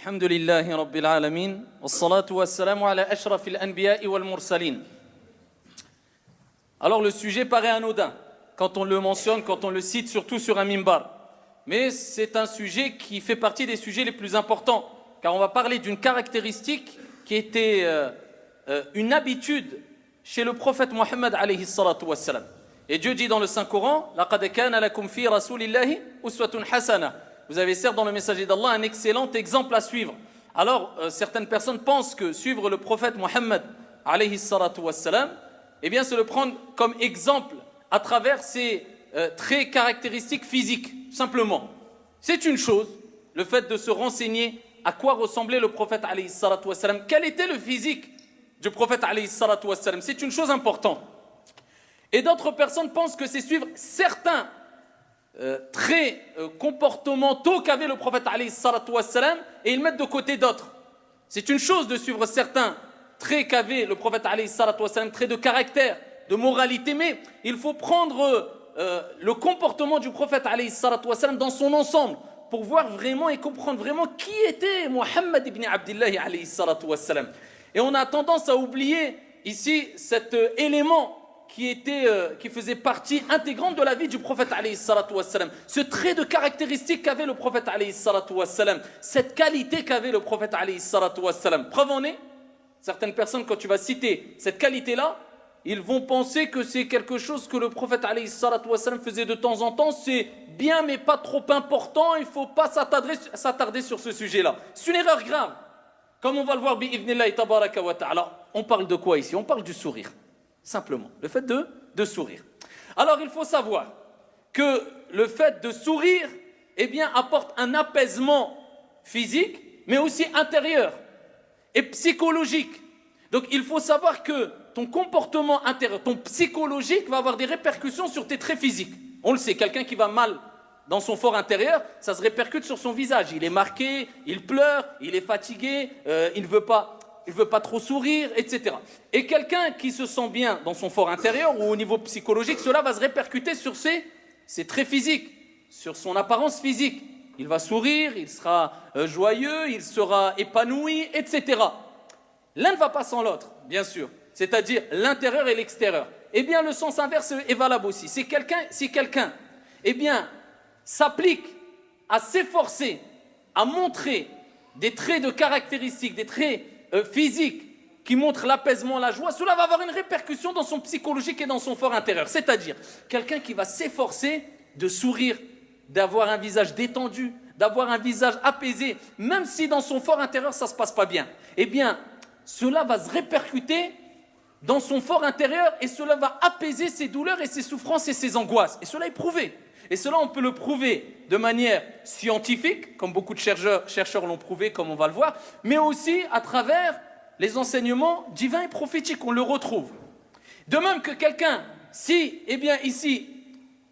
الحمد لله رب العالمين والصلاة والسلام على أشرف الأنبياء والمرسلين. Alors le sujet paraît anodin quand on le mentionne, quand on le cite, surtout sur un mimbar. Mais c'est un sujet qui fait partie des sujets les plus importants, car on va parler d'une caractéristique qui était une habitude chez le prophète Mohammed alayhi salatu wassalam. Et Dieu dit dans le Saint-Coran, لَقَدْ كَانَ لَكُمْ فِي رَسُولِ اللَّهِ أُسْوَةٌ حَسَنَةٌ. Vous avez certes dans le messager d'Allah un excellent exemple à suivre. Alors, certaines personnes pensent que suivre le prophète Mohammed alayhi salatu wassalam, eh bien, c'est le prendre comme exemple à travers ses traits caractéristiques physiques, simplement. C'est une chose, le fait de se renseigner à quoi ressemblait le prophète alayhi salatu wassalam, quel était le physique du prophète alayhi salatu wassalam, c'est une chose importante. Et d'autres personnes pensent que c'est suivre certains traits comportementaux qu'avait le prophète alayhi salatu wassalam et ils mettent de côté d'autres. C'est une chose de suivre certains traits qu'avait le prophète alayhi salatu wassalam, traits de caractère, de moralité, mais il faut prendre le comportement du prophète alayhi salatu wassalam dans son ensemble pour voir vraiment et comprendre vraiment qui était Muhammad ibn Abdullah alayhi salatu wassalam. Et on a tendance à oublier ici cet élément qui faisait partie intégrante de la vie du prophète alayhi salatu wassalam. Ce trait de caractéristique qu'avait le prophète alayhi salatu wassalam, cette qualité qu'avait le prophète alayhi salatu wassalam. Preuve en est, certaines personnes, quand tu vas citer cette qualité-là, ils vont penser que c'est quelque chose que le prophète alayhi salatu wassalam faisait de temps en temps. C'est bien mais pas trop important, il ne faut pas s'attarder sur ce sujet-là. C'est une erreur grave. Comme on va le voir, bi'idhnillahi tabaraka wa ta'ala. On parle de quoi ici? On parle du sourire. Simplement, le fait de sourire. Alors il faut savoir que le fait de sourire, eh bien, apporte un apaisement physique, mais aussi intérieur et psychologique. Donc il faut savoir que ton comportement intérieur, ton psychologique va avoir des répercussions sur tes traits physiques. On le sait, quelqu'un qui va mal dans son fort intérieur, ça se répercute sur son visage. Il est marqué, il pleure, il est fatigué, il ne veut pas trop sourire, etc. Et quelqu'un qui se sent bien dans son fort intérieur ou au niveau psychologique, cela va se répercuter sur ses traits physiques, sur son apparence physique. Il va sourire, il sera joyeux, il sera épanoui, etc. L'un ne va pas sans l'autre, bien sûr, c'est-à-dire l'intérieur et l'extérieur. Eh bien, le sens inverse est valable aussi. Si quelqu'un eh bien, s'applique à s'efforcer, à montrer des traits de caractéristiques, des traits physique qui montre l'apaisement, la joie, cela va avoir une répercussion dans son psychologique et dans son fort intérieur. C'est-à-dire, quelqu'un qui va s'efforcer de sourire, d'avoir un visage détendu, d'avoir un visage apaisé, même si dans son fort intérieur ça ne se passe pas bien. Eh bien, cela va se répercuter dans son fort intérieur et cela va apaiser ses douleurs et ses souffrances et ses angoisses. Et cela est prouvé. Et cela, on peut le prouver de manière scientifique, comme beaucoup de chercheurs l'ont prouvé, comme on va le voir, mais aussi à travers les enseignements divins et prophétiques, on le retrouve. De même que quelqu'un, si, eh bien ici,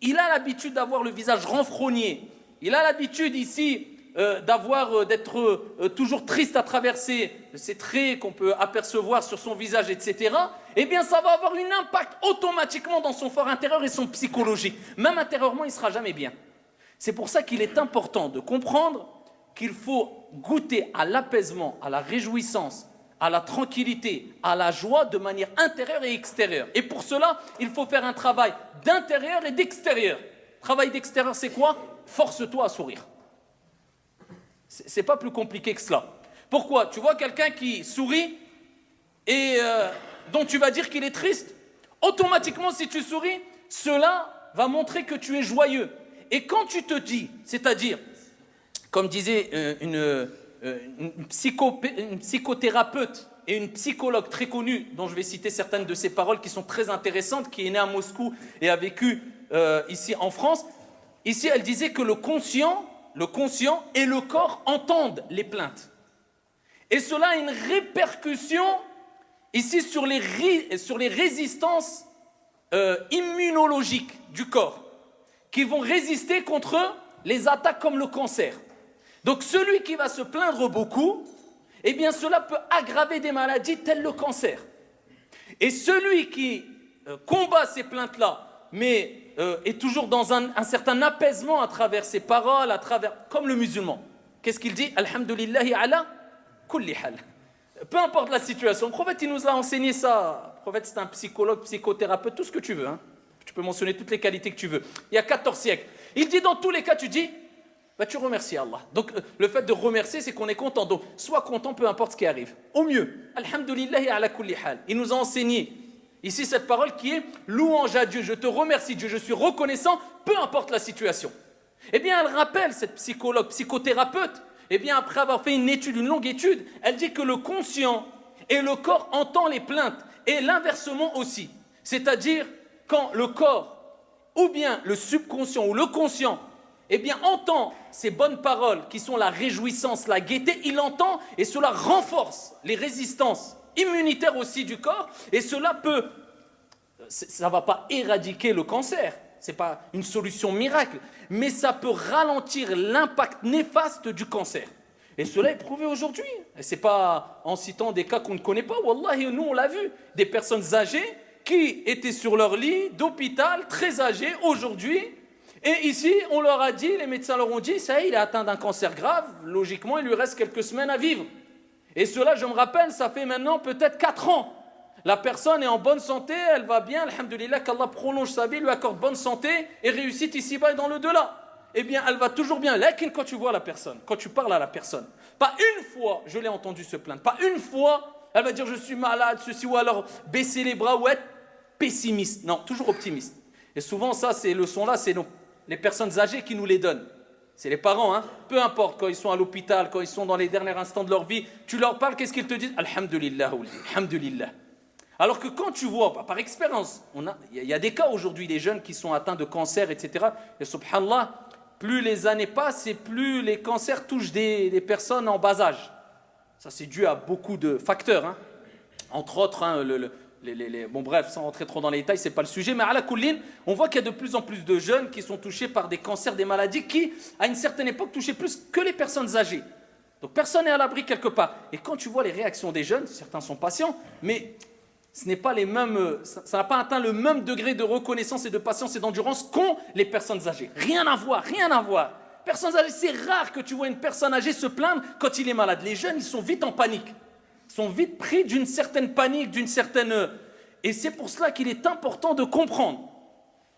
il a l'habitude d'avoir le visage renfrogné, il a l'habitude ici d'être toujours triste à travers ces traits qu'on peut apercevoir sur son visage, etc., eh bien ça va avoir un impact automatiquement dans son fort intérieur et son psychologique. Même intérieurement, il ne sera jamais bien. C'est pour ça qu'il est important de comprendre qu'il faut goûter à l'apaisement, à la réjouissance, à la tranquillité, à la joie de manière intérieure et extérieure. Et pour cela, il faut faire un travail d'intérieur et d'extérieur. Travail d'extérieur, c'est quoi? Force-toi à sourire. C'est pas plus compliqué que cela. Pourquoi? Tu vois quelqu'un qui sourit et dont tu vas dire qu'il est triste. Automatiquement, si tu souris, cela va montrer que tu es joyeux. Et quand tu te dis, c'est-à-dire, comme disait une psychothérapeute et une psychologue très connue, dont je vais citer certaines de ses paroles qui sont très intéressantes, qui est née à Moscou et a vécu ici en France. Ici, elle disait que le conscient et le corps entendent les plaintes. Et cela a une répercussion ici sur les résistances immunologiques du corps qui vont résister contre les attaques comme le cancer. Donc celui qui va se plaindre beaucoup, eh bien cela peut aggraver des maladies telles le cancer. Et celui qui combat ces plaintes-là, mais est toujours dans un certain apaisement à travers ses paroles, comme le musulman. Qu'est-ce qu'il dit? Alhamdulillahi ala kulli hal. Peu importe la situation. Le prophète, il nous a enseigné ça. Le prophète, c'est un psychologue, psychothérapeute, tout ce que tu veux. Hein. Tu peux mentionner toutes les qualités que tu veux. Il y a 14 siècles. Il dit dans tous les cas, tu dis, bah, tu remercies Allah. Donc, le fait de remercier, c'est qu'on est content. Donc, sois content, peu importe ce qui arrive. Au mieux. Alhamdulillahi ala kulli hal. Il nous a enseigné ici cette parole qui est louange à Dieu. Je te remercie, Dieu. Je suis reconnaissant, peu importe la situation. Eh bien, elle rappelle, cette psychologue, psychothérapeute, eh bien, après avoir fait une étude, une longue étude, elle dit que le conscient et le corps entend les plaintes, et l'inversement aussi. C'est-à-dire, quand le corps, ou bien le subconscient ou le conscient, eh bien, entend ces bonnes paroles qui sont la réjouissance, la gaieté, il entend et cela renforce les résistances immunitaires aussi du corps, et cela peut, ça ne va pas éradiquer le cancer, ce n'est pas une solution miracle, mais ça peut ralentir l'impact néfaste du cancer. Et cela est prouvé aujourd'hui. Et ce n'est pas en citant des cas qu'on ne connaît pas. Wallahi, nous on l'a vu. Des personnes âgées qui étaient sur leur lit d'hôpital, très âgées aujourd'hui. Et ici, on leur a dit, les médecins leur ont dit, ça y est, il est atteint d'un cancer grave. Logiquement, il lui reste quelques semaines à vivre. Et cela, je me rappelle, ça fait maintenant peut-être 4 ans. La personne est en bonne santé, elle va bien, alhamdoulilah, qu'Allah prolonge sa vie, lui accorde bonne santé et réussite ici-bas et dans le delà. Eh bien, elle va toujours bien. Là, quand tu vois la personne, quand tu parles à la personne, pas une fois, je l'ai entendu se plaindre, pas une fois, elle va dire je suis malade, ceci, ou alors baisser les bras ou être pessimiste. Non, toujours optimiste. Et souvent, ça, ces leçons-là, c'est les personnes âgées qui nous les donnent. C'est les parents, hein. Peu importe, quand ils sont à l'hôpital, quand ils sont dans les derniers instants de leur vie, tu leur parles, qu'est-ce qu'ils te disent? Alhamdulillah, alhamdulillah. Alors que quand tu vois, par expérience, il y a des cas aujourd'hui, des jeunes qui sont atteints de cancer, etc. Et subhanallah, plus les années passent et plus les cancers touchent des personnes en bas âge. Ça, c'est dû à beaucoup de facteurs. Hein. Entre autres, hein, bon bref, sans rentrer trop dans les détails, ce n'est pas le sujet. Mais à la couline, on voit qu'il y a de plus en plus de jeunes qui sont touchés par des cancers, des maladies qui, à une certaine époque, touchaient plus que les personnes âgées. Donc personne n'est à l'abri quelque part. Et quand tu vois les réactions des jeunes, certains sont patients, mais ce n'est pas les mêmes, ça n'a pas atteint le même degré de reconnaissance et de patience et d'endurance qu'ont les personnes âgées. Rien à voir, rien à voir. Personnes âgées, c'est rare que tu vois une personne âgée se plaindre quand il est malade. Les jeunes, ils sont vite en panique. Ils sont vite pris d'une certaine panique, d'une certaine... Et c'est pour cela qu'il est important de comprendre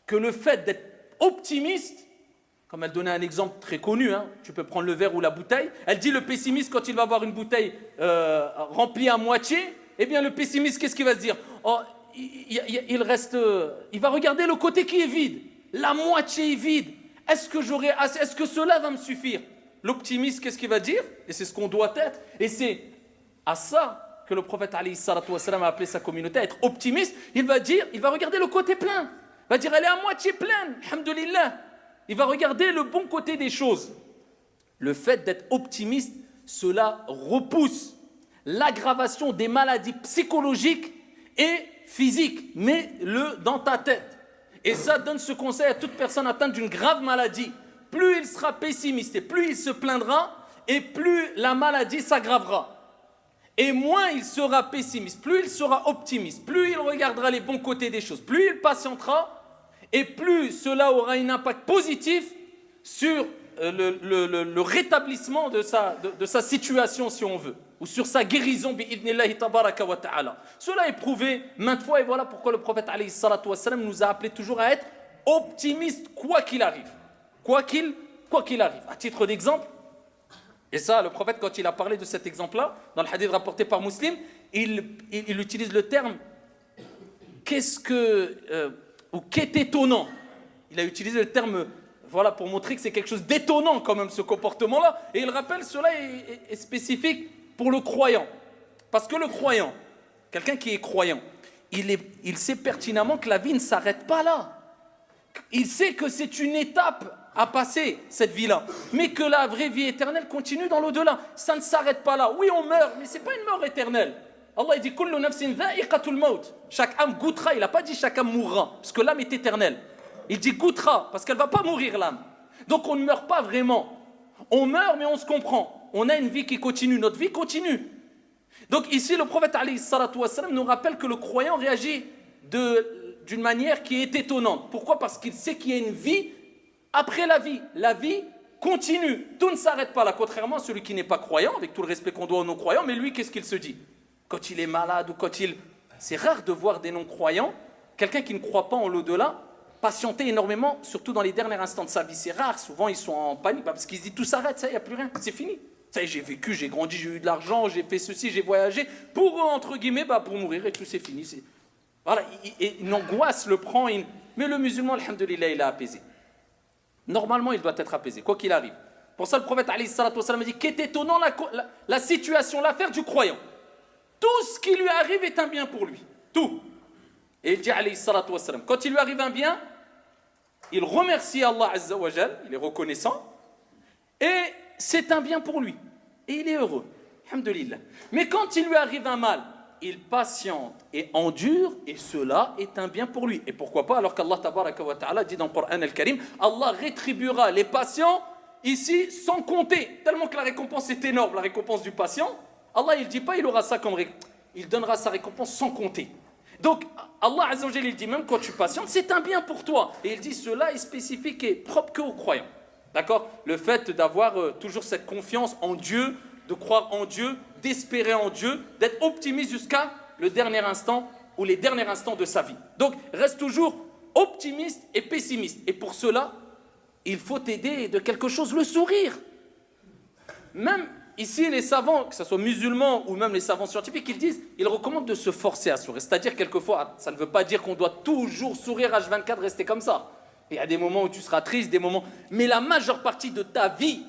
que le fait d'être optimiste, comme elle donnait un exemple très connu, hein, tu peux prendre le verre ou la bouteille, elle dit le pessimiste, quand il va voir une bouteille remplie à moitié, eh bien, le pessimiste, qu'est-ce qu'il va se dire? Oh, il va regarder le côté qui est vide. La moitié est vide. Est-ce que j'aurai assez? Est-ce que cela va me suffire? L'optimiste, qu'est-ce qu'il va dire? Et c'est ce qu'on doit être. Et c'est à ça que le prophète alayhi salatu wassalam a appelé sa communauté, à être optimiste. Il va regarder le côté plein. Il va dire, elle est à moitié pleine. Alhamdulillah. Il va regarder le bon côté des choses. Le fait d'être optimiste, cela repousse l'aggravation des maladies psychologiques et physiques, mets-le dans ta tête. Et ça donne ce conseil à toute personne atteinte d'une grave maladie. Plus il sera pessimiste et plus il se plaindra, et plus la maladie s'aggravera. Et moins il sera pessimiste, plus il sera optimiste, plus il regardera les bons côtés des choses, plus il patientera, et plus cela aura un impact positif sur le rétablissement de sa situation, si on veut, ou sur sa guérison, bi'idnillahi tabaraka wa ta'ala. Cela est prouvé maintes fois, et voilà pourquoi le prophète alayhi salatu wassalam nous a appelé toujours à être optimistes, quoi qu'il arrive. Quoi qu'il arrive. À titre d'exemple, et ça, le prophète, quand il a parlé de cet exemple-là, dans le hadith rapporté par Muslim, il utilise le terme ou qu'est étonnant. Il a utilisé le terme, voilà, pour montrer que c'est quelque chose d'étonnant quand même, ce comportement-là. Et il rappelle, cela est spécifique pour le croyant. Parce que le croyant, quelqu'un qui est croyant, il sait pertinemment que la vie ne s'arrête pas là. Il sait que c'est une étape à passer, cette vie-là. Mais que la vraie vie éternelle continue dans l'au-delà. Ça ne s'arrête pas là. Oui, on meurt, mais ce n'est pas une mort éternelle. Allah dit « Kullu nafsin dha'iqatul maut » Chaque âme goûtera. Il n'a pas dit « chaque âme mourra » parce que l'âme est éternelle. Il dit « goûtera » parce qu'elle ne va pas mourir, l'âme. Donc on ne meurt pas vraiment. On meurt, mais on se comprend. On a une vie qui continue. Notre vie continue. Donc ici, le prophète alayhi salatu wassalam nous rappelle que le croyant réagit d'une manière qui est étonnante. Pourquoi? Parce qu'il sait qu'il y a une vie après la vie. La vie continue, tout ne s'arrête pas là, contrairement à celui qui n'est pas croyant, avec tout le respect qu'on doit aux non-croyants, mais lui, qu'est-ce qu'il se dit? Quand il est malade ou quand il... C'est rare de voir des non-croyants, quelqu'un qui ne croit pas en l'au-delà, patienter énormément, surtout dans les derniers instants de sa vie. C'est rare, souvent ils sont en panique, parce qu'ils se disent tout s'arrête, ça, il n'y a plus rien, c'est fini. Ça y est, j'ai vécu, j'ai grandi, j'ai eu de l'argent, j'ai fait ceci, j'ai voyagé, pour, entre guillemets, pour mourir et tout, c'est fini. Voilà, une angoisse le prend, mais le musulman, alhamdoulilah, il a apaisé. Normalement, il doit être apaisé, quoi qu'il arrive. Pour ça, le prophète alayhi salatu wassalam a dit qu'est étonnant la situation, l'affaire du croyant. Tout ce qui lui arrive est un bien pour lui. Tout. Et il dit alayhi salatu wassalam, quand il lui arrive un bien, il remercie Allah azza wa jal, il est reconnaissant, et c'est un bien pour lui. Et il est heureux. Alhamdulillah. Mais quand il lui arrive un mal, il patiente et endure, et cela est un bien pour lui. Et pourquoi pas, alors qu'Allah tabaraka wa ta'ala dit dans le Coran al-Karim, Allah rétribuera les patients ici sans compter, tellement que la récompense est énorme, la récompense du patient. Allah, il ne dit pas il aura ça comme récompense, il donnera sa récompense sans compter. Donc, Allah azza wa jalla, il dit même quand tu patientes, c'est un bien pour toi. Et il dit cela est spécifique et propre qu'aux croyants. D'accord? Le fait d'avoir toujours cette confiance en Dieu, de croire en Dieu, d'espérer en Dieu, d'être optimiste jusqu'à le dernier instant ou les derniers instants de sa vie. Donc, reste toujours optimiste et pessimiste. Et pour cela, il faut aider de quelque chose, le sourire. Même ici, les savants, que ce soit musulmans ou même les savants scientifiques, ils recommandent de se forcer à sourire. C'est-à-dire, quelquefois, ça ne veut pas dire qu'on doit toujours sourire H24, rester comme ça. Il y a des moments où tu seras triste, des moments... Mais la majeure partie de ta vie,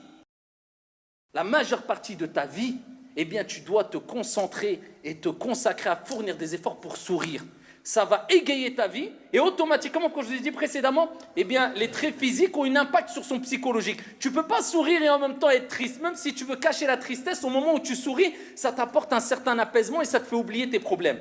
eh bien, tu dois te concentrer et te consacrer à fournir des efforts pour sourire. Ça va égayer ta vie et automatiquement, comme je vous ai dit précédemment, eh bien, les traits physiques ont un impact sur son psychologique. Tu ne peux pas sourire et en même temps être triste. Même si tu veux cacher la tristesse, au moment où tu souris, ça t'apporte un certain apaisement et ça te fait oublier tes problèmes.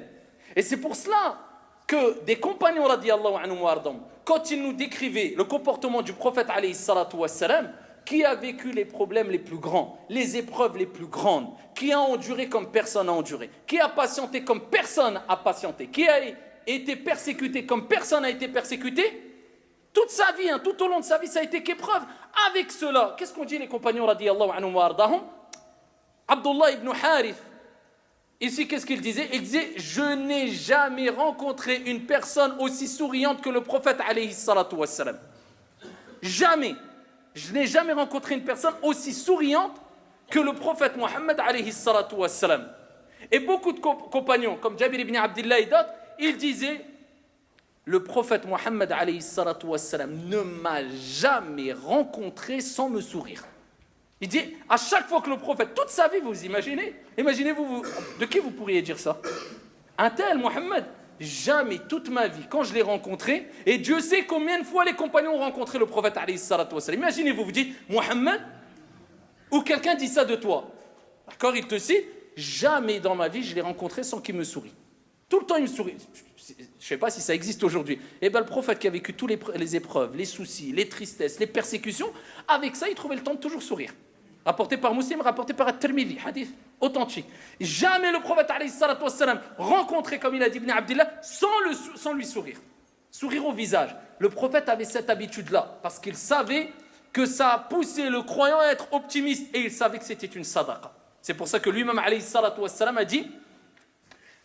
Et c'est pour cela que des compagnons, radiyallahu anhum wa ardahum, quand ils nous décrivaient le comportement du prophète, alayhi salatu wassalam, qui a vécu les problèmes les plus grands, les épreuves les plus grandes, qui a enduré comme personne n'a enduré, qui a patienté comme personne n'a patienté, qui a été persécuté comme personne n'a été persécuté, toute sa vie, tout au long de sa vie, ça a été qu'épreuve. Avec cela, qu'est-ce qu'on dit les compagnons radiyallahu anhum wa ardahum? Abdullah ibn Harith, ici, qu'est-ce qu'il disait? Il disait, je n'ai jamais rencontré une personne aussi souriante que le prophète alayhi salatu wassalam. Jamais. Je n'ai jamais rencontré une personne aussi souriante que le prophète Mohammed alayhi salatu wassalam. Et beaucoup de compagnons, comme Jabir ibn Abdillah et d'autres, ils disaient, le prophète Mohammed alayhi salatu wassalam ne m'a jamais rencontré sans me sourire. Il dit, à chaque fois que le prophète, toute sa vie, vous imaginez, imaginez-vous, de qui vous pourriez dire ça? Un tel, Mohammed, jamais toute ma vie, quand je l'ai rencontré, et Dieu sait combien de fois les compagnons ont rencontré le prophète alayhi salatu wassalam. Imaginez-vous, vous dites, Mohammed, ou quelqu'un dit ça de toi. D'accord, il te cite, jamais dans ma vie, je l'ai rencontré sans qu'il me sourie. Tout le temps, il me sourit. Je ne sais pas si ça existe aujourd'hui. Et bien, le prophète qui a vécu toutes les épreuves, les soucis, les tristesses, les persécutions, avec ça, il trouvait le temps de toujours sourire. Rapporté par Muslim, rapporté par At-Tirmidhi, hadith authentique. Jamais le prophète alayhi salatu wassalam rencontré, comme il a dit Ibn Abdillah, sans lui sourire. Sourire au visage. Le prophète avait cette habitude-là, parce qu'il savait que ça a poussé le croyant à être optimiste, et il savait que c'était une sadaqa. C'est pour ça que lui-même alayhi salatu wassalam a dit,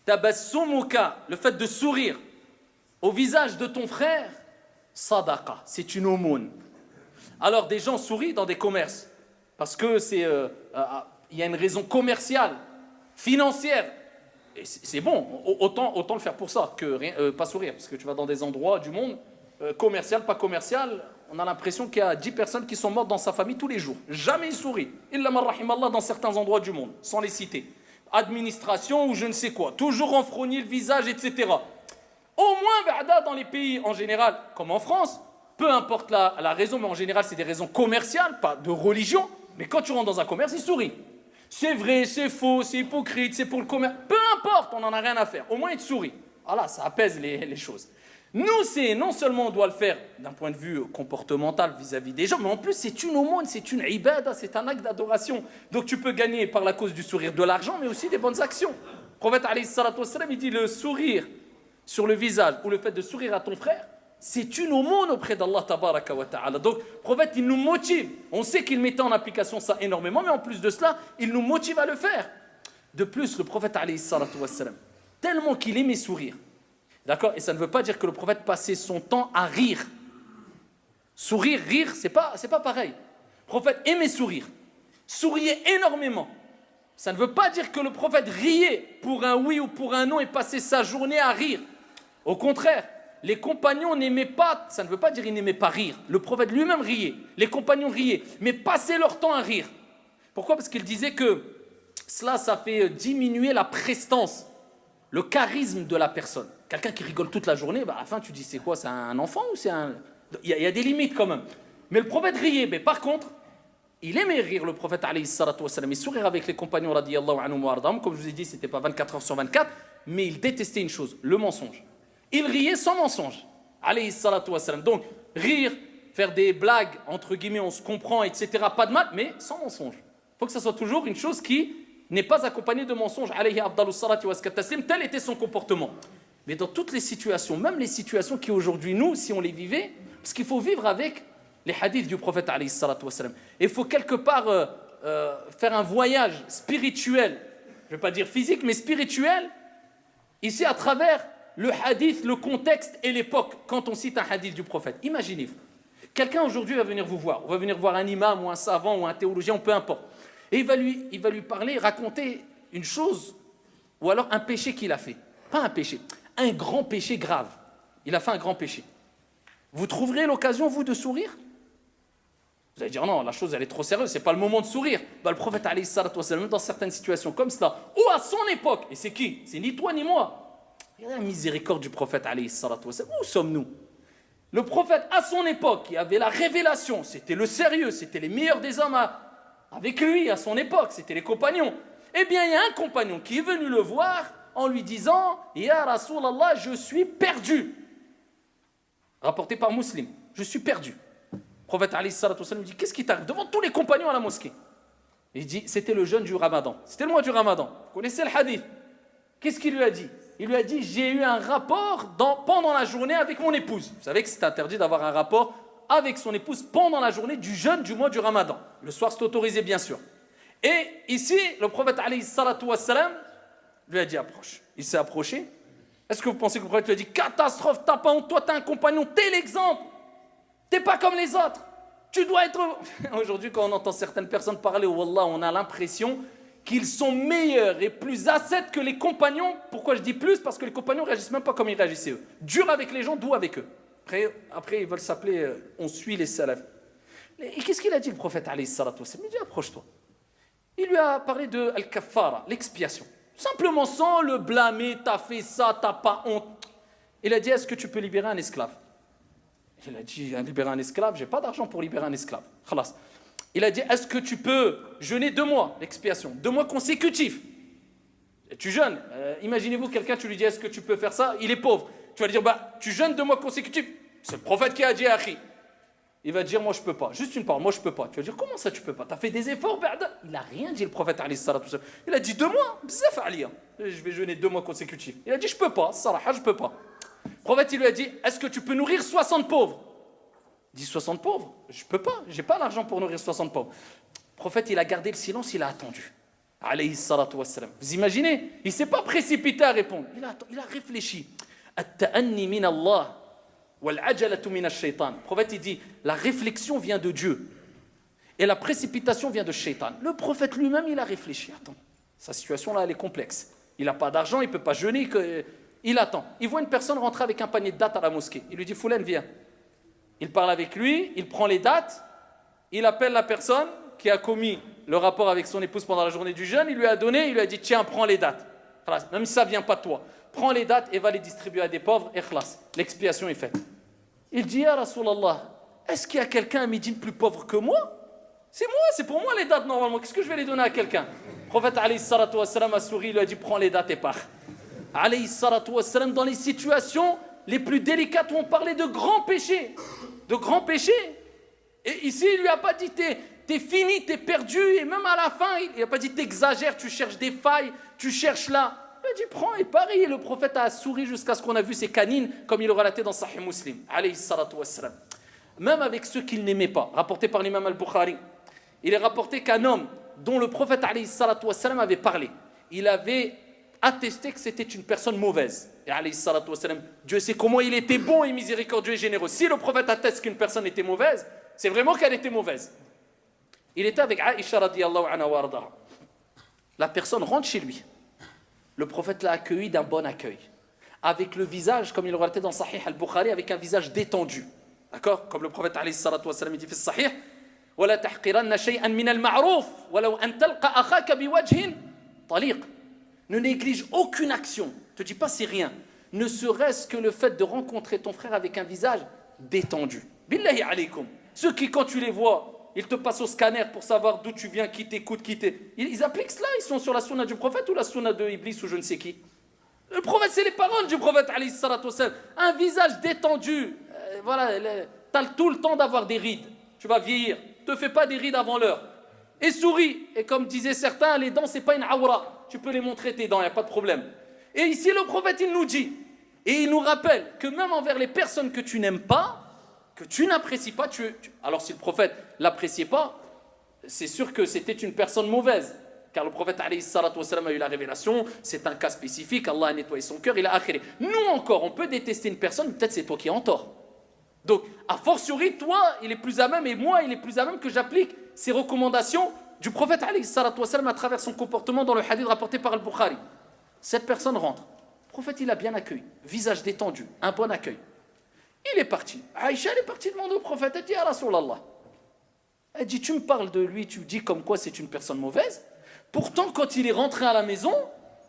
tabassumuka, le fait de sourire au visage de ton frère, sadaqa, c'est une aumône. Alors des gens sourient dans des commerces, parce que y a une raison commerciale, financière. Et c'est bon, autant le faire pour ça que pas sourire. Parce que tu vas dans des endroits du monde, commercial, pas commercial, on a l'impression qu'il y a 10 personnes qui sont mortes dans sa famille tous les jours. Jamais il sourit. Illa man rahimallah dans certains endroits du monde, sans les citer. Administration ou je ne sais quoi. Toujours renfrogner le visage, etc. Au moins, dans les pays en général, comme en France, peu importe la raison, mais en général, c'est des raisons commerciales, pas de religion. Mais quand tu rentres dans un commerce, il sourit. C'est vrai, c'est faux, c'est hypocrite, c'est pour le commerce. Peu importe, on n'en a rien à faire. Au moins, il te sourit. Voilà, ça apaise les choses. Nous, non seulement on doit le faire d'un point de vue comportemental vis-à-vis des gens, mais en plus, c'est une aumône, c'est une ibada, c'est un acte d'adoration. Donc, tu peux gagner par la cause du sourire de l'argent, mais aussi des bonnes actions. Le prophète, alayhi salatu wassalam, il dit le sourire sur le visage ou le fait de sourire à ton frère, c'est une aumône auprès d'Allah tabaraka wa ta'ala. Donc, le prophète, il nous motive. On sait qu'il mettait en application ça énormément, mais en plus de cela, il nous motive à le faire. De plus, le prophète, alayhi salatu wassalam, tellement qu'il aimait sourire. D'accord? Et ça ne veut pas dire que le prophète passait son temps à rire. Sourire, rire, c'est pas pareil. Le prophète aimait sourire. Souriait énormément. Ça ne veut pas dire que le prophète riait pour un oui ou pour un non et passait sa journée à rire. Au contraire, les compagnons n'aimaient pas, ça ne veut pas dire qu'ils n'aimaient pas rire. Le prophète lui-même riait, les compagnons riaient, mais passaient leur temps à rire. Pourquoi? Parce qu'il disait que cela, ça fait diminuer la prestance, le charisme de la personne. Quelqu'un qui rigole toute la journée, à la fin tu dis c'est quoi, c'est un enfant ou c'est un... Il y a des limites quand même. Mais le prophète riait, mais par contre, il aimait rire, le prophète alayhi salatu wassalam, il sourire avec les compagnons radiyallahu anhum wa ardahum. Comme je vous ai dit, c'était pas 24 heures sur 24, mais il détestait une chose, le mensonge. Il riait sans mensonge, alayhi salatu wassalam. Donc, rire, faire des blagues, entre guillemets, on se comprend, etc., pas de mal, mais sans mensonge. Il faut que ça soit toujours une chose qui n'est pas accompagnée de mensonge, alayhi afdalu salati wa taslim, tel était son comportement. Mais dans toutes les situations, même les situations qui aujourd'hui, nous, si on les vivait, parce qu'il faut vivre avec les hadiths du prophète alayhi salatu wassalam. Et il faut quelque part faire un voyage spirituel, je ne vais pas dire physique, mais spirituel, ici à travers le hadith, le contexte et l'époque, quand on cite un hadith du prophète. Imaginez-vous, quelqu'un aujourd'hui va venir vous voir, on va venir voir un imam ou un savant ou un théologien, peu importe, et il va lui parler, raconter une chose, ou alors un péché qu'il a fait. Pas un péché, un grand péché grave. Il a fait un grand péché. Vous trouverez l'occasion, vous, de sourire? Vous allez dire, non, la chose, elle est trop sérieuse, c'est pas le moment de sourire. Le prophète, alayhi salatu wassalam, dans certaines situations comme cela, ou à son époque, et c'est qui? C'est ni toi ni moi. Regardez la miséricorde du prophète, alayhi salatu wassalam. Où sommes-nous? Le prophète, à son époque, il avait la révélation, c'était le sérieux, c'était les meilleurs des hommes avec lui, à son époque, c'était les compagnons. Eh bien, il y a un compagnon qui est venu le voir en lui disant, Ya Rasulallah, je suis perdu. Rapporté par Muslim, je suis perdu. Le prophète alayhi salatu wassalam dit, qu'est-ce qui t'arrive? Devant tous les compagnons à la mosquée. Il dit, c'était le jeûne du Ramadan. C'était le mois du Ramadan. Vous connaissez le hadith? Qu'est-ce qu'il lui a dit? Il lui a dit, j'ai eu un rapport pendant la journée avec mon épouse. Vous savez que c'est interdit d'avoir un rapport avec son épouse pendant la journée du jeûne du mois du Ramadan. Le soir, c'est autorisé, bien sûr. Et ici, le prophète alayhi salatu wassalam lui a dit, approche. Il s'est approché. Est-ce que vous pensez que le prophète lui a dit, catastrophe, t'as pas honte, toi t'es un compagnon, t'es l'exemple. T'es pas comme les autres. Tu dois être... Aujourd'hui, quand on entend certaines personnes parler, wallah, on a l'impression qu'ils sont meilleurs et plus ascètes que les compagnons. Pourquoi je dis plus? Parce que les compagnons ne réagissent même pas comme ils réagissaient eux. Dur avec les gens, doux avec eux. Après ils veulent s'appeler, on suit les salafs. Et qu'est-ce qu'il a dit le prophète alayhi salatu wassalam? Il dit, approche-toi. Il lui a parlé de al-kaffara, l'expiation. Simplement sans le blâmer, t'as fait ça, t'as pas honte. Il a dit, est-ce que tu peux libérer un esclave? Il a dit, libérer un esclave, j'ai pas d'argent pour libérer un esclave. Khalas. Il a dit, est-ce que tu peux jeûner 2 mois, l'expiation, 2 mois consécutifs? Et tu jeûnes. Imaginez-vous quelqu'un, tu lui dis, est-ce que tu peux faire ça? Il est pauvre. Tu vas lui dire, tu jeûnes 2 mois consécutifs. C'est le prophète qui a dit, Akhi. Il va dire, moi je peux pas. Juste une parole, moi je peux pas. Tu vas dire, comment ça tu peux pas? Tu as fait des efforts, il a rien dit, le prophète alayhi salatu wassalam. Il a dit 2 mois, bzaf aliya. Je vais jeûner 2 mois consécutifs. Il a dit, je peux pas, salaha, je peux pas. Le prophète, il lui a dit, est-ce que tu peux nourrir 60 pauvres? Il dit, 60 pauvres? Je peux pas, j'ai pas l'argent pour nourrir 60 pauvres. Le prophète, il a gardé le silence, il a attendu. Alayhi salatu wassalam. Vous imaginez? Il s'est pas précipité à répondre. Il a réfléchi. At-ta'anni min Allah. Le prophète il dit, la réflexion vient de Dieu et la précipitation vient de Shaitan. Le prophète lui-même, il a réfléchi. Attends, sa situation là, elle est complexe. Il n'a pas d'argent, il ne peut pas jeûner. Il attend. Il voit une personne rentrer avec un panier de dattes à la mosquée. Il lui dit, Foulen, viens. Il parle avec lui, il prend les dattes, il appelle la personne qui a commis le rapport avec son épouse pendant la journée du jeûne, il lui a donné, il lui a dit, tiens, prends les dattes. Même si ça ne vient pas de toi. Prends les dattes et va les distribuer à des pauvres, et khlas. L'expiation est faite. Il dit, Ya Rasulallah, est-ce qu'il y a quelqu'un à Médine plus pauvre que moi? C'est pour moi les dattes normalement. Qu'est-ce que je vais les donner à quelqu'un? Le prophète alayhi salatu wassalam a souri, il lui a dit, prends les dattes et pars. Alayhi salatu wassalam, dans les situations les plus délicates où on parlait de grands péchés. De grands péchés. Et ici, il lui a pas dit, t'es fini, t'es perdu. Et même à la fin, il n'a pas dit, t'exagères, tu cherches des failles, tu cherches là. Il a dit prends et pareil. Et le prophète a souri jusqu'à ce qu'on a vu ses canines, comme il le relatait dans Sahih Muslim, alayhi salatu wassalam. Même avec ceux qu'il n'aimait pas, rapporté par l'imam al-Bukhari, il est rapporté qu'un homme dont le prophète alayhi salatu wassalam avait parlé, il avait attesté que c'était une personne mauvaise. Et alayhi salatu wassalam, Dieu sait comment il était bon et miséricordieux et généreux. Si le prophète atteste qu'une personne était mauvaise, c'est vraiment qu'elle était mauvaise. Il était avec Aïcha radiyallahu anha wa ardaha. La personne rentre chez lui. Le prophète l'a accueilli d'un bon accueil. Avec le visage, comme il le relatait dans Sahih al-Bukhari, avec un visage détendu. D'accord? Comme le prophète alayhi salatu wassalam dit في الصحيح ولا تحقرن شيئا من المعروف ولو أن تلقى أخاك بوجه طليق. Ne néglige aucune action. Ne te dis pas c'est rien. Ne serait-ce que le fait de rencontrer ton frère avec un visage détendu. Billahi alaykum. Ceux qui, quand tu les vois, ils te passent au scanner pour savoir d'où tu viens, qui t'écoute, qui t'est. Ils appliquent cela, ils sont sur la sunna du prophète ou la sunna de Iblis ou je ne sais qui. Le prophète, c'est les paroles du prophète, alayhi salatu wassalam. Un visage détendu. Voilà, tu as tout le temps d'avoir des rides. Tu vas vieillir. Ne te fais pas des rides avant l'heure. Et souris. Et comme disaient certains, les dents, c'est pas une awra. Tu peux les montrer tes dents, il n'y a pas de problème. Et ici, le prophète, il nous dit, et il nous rappelle que même envers les personnes que tu n'aimes pas, que tu n'apprécies pas, alors si le prophète ne l'appréciait pas, c'est sûr que c'était une personne mauvaise. Car le prophète alayhi salatu wassalam a eu la révélation, c'est un cas spécifique, Allah a nettoyé son cœur, il a akhiré. Nous encore, on peut détester une personne, peut-être c'est toi qui es en tort. Donc, a fortiori, toi, il est plus à même, et moi, il est plus à même que j'applique ces recommandations du prophète alayhi salatu wassalam à travers son comportement dans le hadith rapporté par Al-Bukhari. Cette personne rentre. Le prophète, il a bien accueilli, visage détendu, un bon accueil. Il est parti. Aïcha, elle est partie demander au prophète, elle dit, ya Rasulallah. Elle dit, tu me parles de lui, tu me dis comme quoi c'est une personne mauvaise. Pourtant, quand il est rentré à la maison,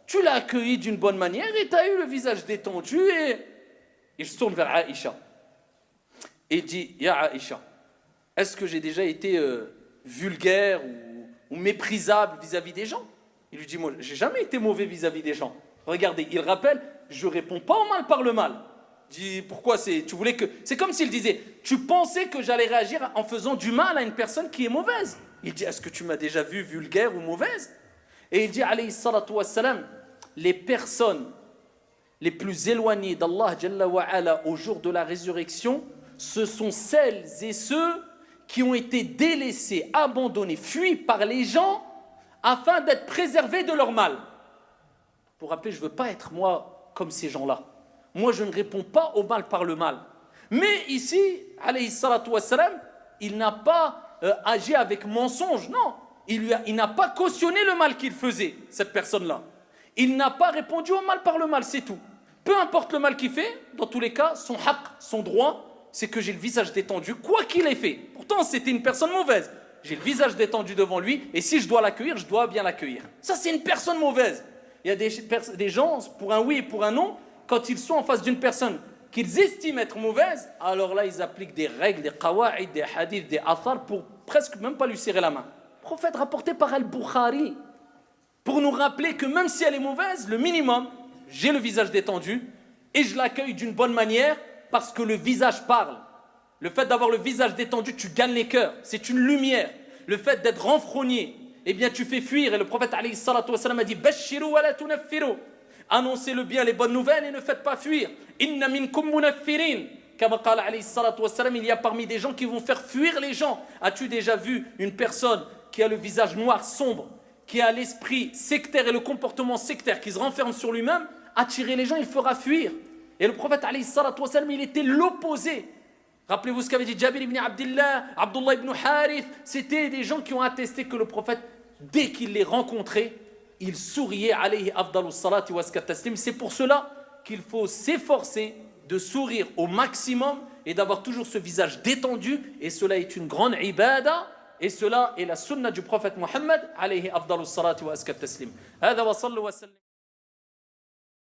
tu l'as accueilli d'une bonne manière et tu as eu le visage détendu et il se tourne vers Aïcha. Et il dit, ya Aïcha, est-ce que j'ai déjà été vulgaire ou méprisable vis-à-vis des gens? Il lui dit, moi, j'ai jamais été mauvais vis-à-vis des gens. Regardez, il rappelle, je réponds pas au mal par le mal. Il dit, pourquoi tu voulais que... C'est comme s'il disait, tu pensais que j'allais réagir en faisant du mal à une personne qui est mauvaise. Il dit, est-ce que tu m'as déjà vu vulgaire ou mauvaise? Et il dit, alayhi salatu wassalam, les personnes les plus éloignées d'Allah Jalla wa Ala au jour de la résurrection, ce sont celles et ceux qui ont été délaissés, abandonnés, fuis par les gens afin d'être préservés de leur mal. Pour rappeler, je ne veux pas être moi comme ces gens-là. Moi, je ne réponds pas au mal par le mal. Mais ici, alayhi salatu wassalam, il n'a pas agi avec mensonge, non. Il n'a pas cautionné le mal qu'il faisait, cette personne-là. Il n'a pas répondu au mal par le mal, c'est tout. Peu importe le mal qu'il fait, dans tous les cas, son haqq, son droit, c'est que j'ai le visage détendu, quoi qu'il ait fait. Pourtant, c'était une personne mauvaise. J'ai le visage détendu devant lui, et si je dois l'accueillir, je dois bien l'accueillir. Ça, c'est une personne mauvaise. Il y a des gens, pour un oui et pour un non, quand ils sont en face d'une personne qu'ils estiment être mauvaise, alors là, ils appliquent des règles, des qawa'id, des hadiths, des athar, pour presque même pas lui serrer la main. Prophète rapporté par Al-Bukhari, pour nous rappeler que même si elle est mauvaise, le minimum, j'ai le visage détendu, et je l'accueille d'une bonne manière, parce que le visage parle. Le fait d'avoir le visage détendu, tu gagnes les cœurs, c'est une lumière. Le fait d'être renfrogné, eh bien tu fais fuir, et le prophète alayhi salatu wassalam a dit « Bashiru wa la tunaffiru » annoncez le bien, les bonnes nouvelles et ne faites pas fuir. Inna minkum munaffirin. Kama qala alayhi salatu wassalam, il y a parmi des gens qui vont faire fuir les gens. As-tu déjà vu une personne qui a le visage noir, sombre, qui a l'esprit sectaire et le comportement sectaire, qui se renferme sur lui-même, attirer les gens, il fera fuir. Et le prophète alayhi salatu wassalam, il était l'opposé. Rappelez-vous ce qu'avait dit Jabir ibn Abdullah, Abdullah ibn Harith. C'était des gens qui ont attesté que le prophète, dès qu'il les rencontrait, il souriait, alayhi afdalus salati wa askat taslim. C'est pour cela qu'il faut s'efforcer de sourire au maximum et d'avoir toujours ce visage détendu. Et cela est une grande ibada. Et cela est la sunna du prophète Muhammad, alayhi afdalus salati wa askat taslim. Hada wa sallu wa sallim.